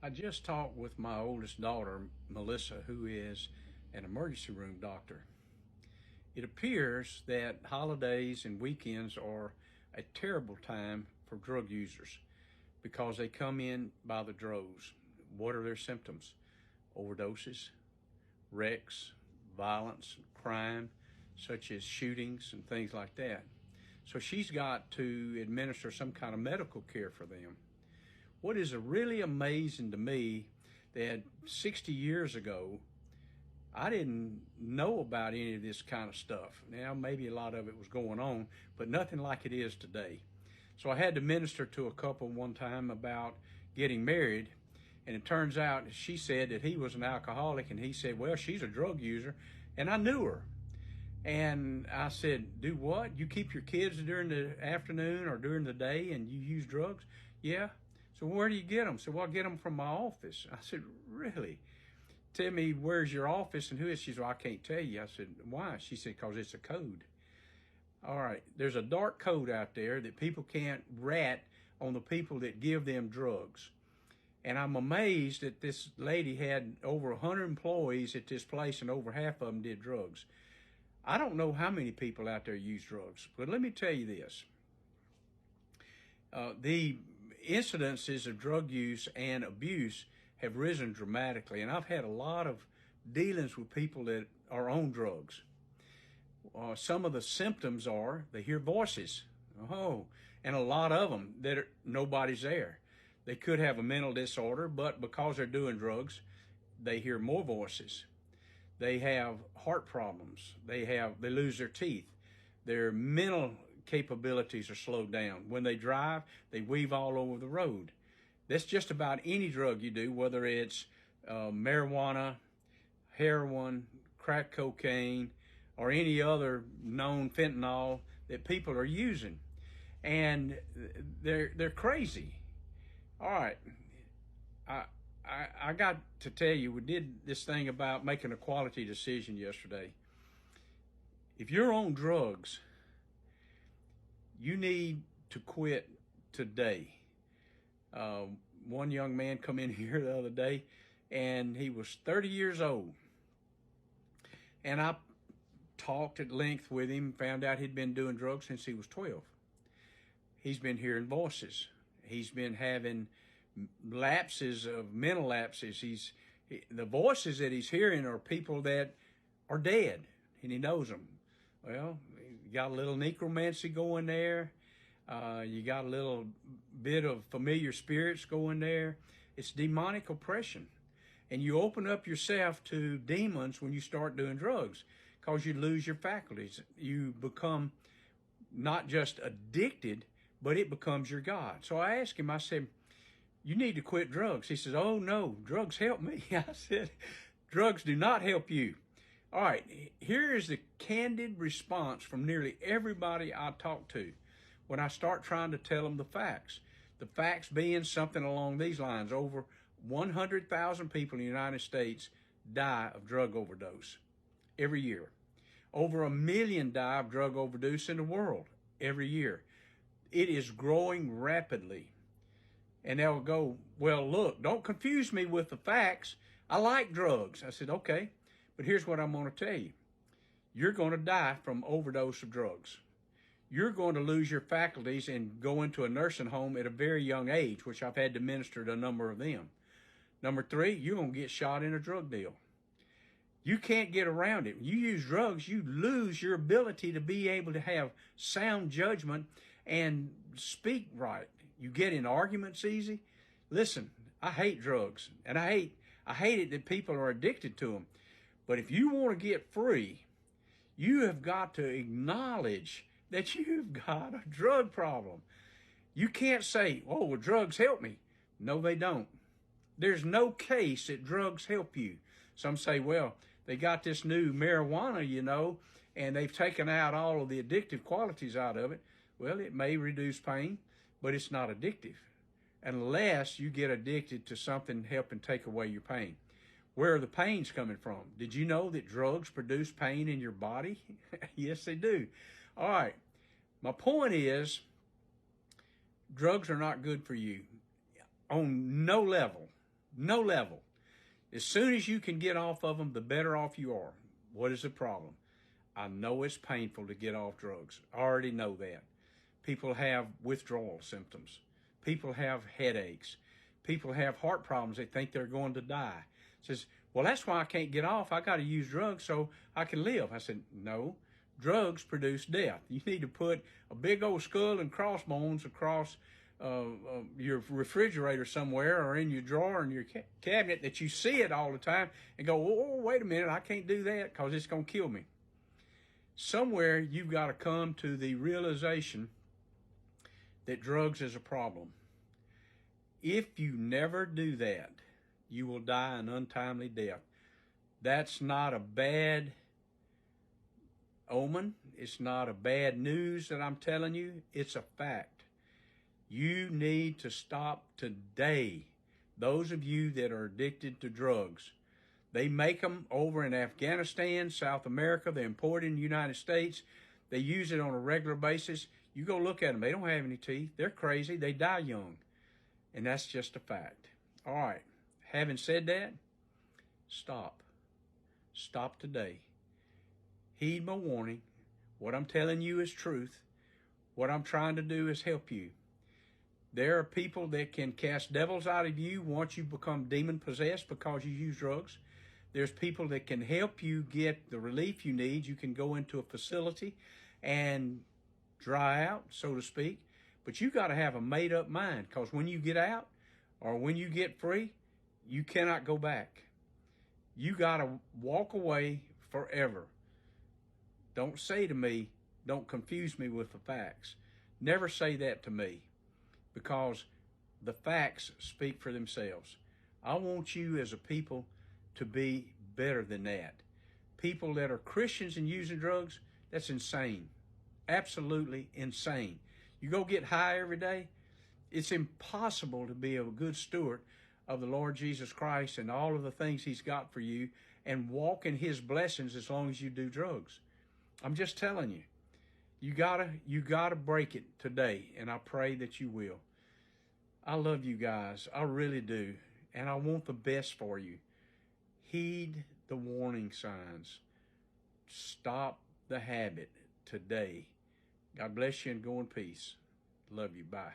I just talked with my oldest daughter, Melissa, who is an emergency room doctor. It appears that holidays and weekends are a terrible time for drug users because they come in by the droves. What are their symptoms? Overdoses, wrecks, violence, crime, such as shootings and things like that. So she's got to administer some kind of medical care for them. What is really amazing to me that 60 years ago, I didn't know about any of this kind of stuff. Now, maybe a lot of it was going on, but nothing like it is today. So I had to minister to a couple one time about getting married, and it turns out she said that he was an alcoholic, and he said, well, she's a drug user, and I knew her. And I said, do what? You keep your kids during the afternoon or during the day and you use drugs? Yeah. So where do you get them? So, well, I get them from my office. I said, really? Tell me, where's your office and who is she? She said, well, I can't tell you. I said, why? She said, because it's a code. All right. There's a dark code out there that people can't rat on the people that give them drugs. And I'm amazed that this lady had over 100 employees at this place and over half of them did drugs. I don't know how many people out there use drugs, but let me tell you this. The incidences of drug use and abuse have risen dramatically, and I've had a lot of dealings with people that are on drugs. Some of the symptoms are they hear voices, and a lot of them that nobody's there. They could have a mental disorder, but because they're doing drugs, they hear more voices. They have heart problems. They lose their teeth. Their mental capabilities are slowed down. When they drive, they weave all over the road. That's just about any drug you do, whether it's marijuana, heroin, crack cocaine, or any other known fentanyl that people are using. And they're crazy. All right. I got to tell you, we did this thing about making a quality decision yesterday. If you're on drugs, you need to quit today. One young man come in here the other day, and he was 30 years old. And I talked at length with him, found out he'd been doing drugs since he was 12. He's been hearing voices. He's been having lapses of mental lapses. The voices that he's hearing are people that are dead, and he knows them. Well, you got a little necromancy going there. You got a little bit of familiar spirits going there. It's demonic oppression. And you open up yourself to demons when you start doing drugs because you lose your faculties. You become not just addicted, but it becomes your God. So I asked him, I said, you need to quit drugs. He says, oh no, drugs help me. I said, drugs do not help you. All right, here is the candid response from nearly everybody I talk to when I start trying to tell them the facts. The facts being something along these lines. Over 100,000 people in the United States die of drug overdose every year. Over 1 million die of drug overdose in the world every year. It is growing rapidly. And they'll go, well, look, don't confuse me with the facts. I like drugs. I said, okay, but here's what I'm going to tell you. You're going to die from overdose of drugs. You're going to lose your faculties and go into a nursing home at a very young age, which I've had to minister to a number of them. Number 3, you're going to get shot in a drug deal. You can't get around it. When you use drugs, you lose your ability to be able to have sound judgment and speak right. You get in arguments easy. Listen, I hate drugs, and I hate it that people are addicted to them. But if you want to get free, you have got to acknowledge that you've got a drug problem. You can't say, oh, well, drugs help me. No, they don't. There's no case that drugs help you. Some say, well, they got this new marijuana, and they've taken out all of the addictive qualities out of it. Well, it may reduce pain, but it's not addictive unless you get addicted to something helping take away your pain. Where are the pains coming from? Did you know that drugs produce pain in your body? Yes, they do. All right. My point is, drugs are not good for you on no level. No level. As soon as you can get off of them, the better off you are. What is the problem? I know it's painful to get off drugs. I already know that. People have withdrawal symptoms. People have headaches. People have heart problems. They think they're going to die. Says, well, that's why I can't get off. I got to use drugs so I can live. I said, no, drugs produce death. You need to put a big old skull and crossbones across your refrigerator somewhere or in your drawer in your cabinet that you see it all the time and go, oh, wait a minute, I can't do that because it's going to kill me. Somewhere you've got to come to the realization that drugs is a problem. If you never do that, you will die an untimely death. That's not a bad omen. It's not a bad news that I'm telling you. It's a fact. You need to stop today. Those of you that are addicted to drugs, they make them over in Afghanistan, South America. They import it in the United States. They use it on a regular basis. You go look at them. They don't have any teeth. They're crazy. They die young. And that's just a fact. All right. Having said that, stop. Stop today. Heed my warning. What I'm telling you is truth. What I'm trying to do is help you. There are people that can cast devils out of you once you become demon-possessed because you use drugs. There's people that can help you get the relief you need. You can go into a facility and dry out, so to speak. But you got to have a made-up mind, because when you get out or when you get free, you cannot go back. You got to walk away forever. Don't say to me, don't confuse me with the facts. Never say that to me, because the facts speak for themselves. I want you as a people to be better than that. People that are Christians and using drugs, that's insane. Absolutely insane. You go get high every day, it's impossible to be a good steward of the Lord Jesus Christ and all of the things he's got for you and walk in his blessings as long as you do drugs. I'm just telling you. You gotta break it today, and I pray that you will. I love you guys. I really do. And I want the best for you. Heed the warning signs. Stop the habit today. God bless you and go in peace. Love you. Bye.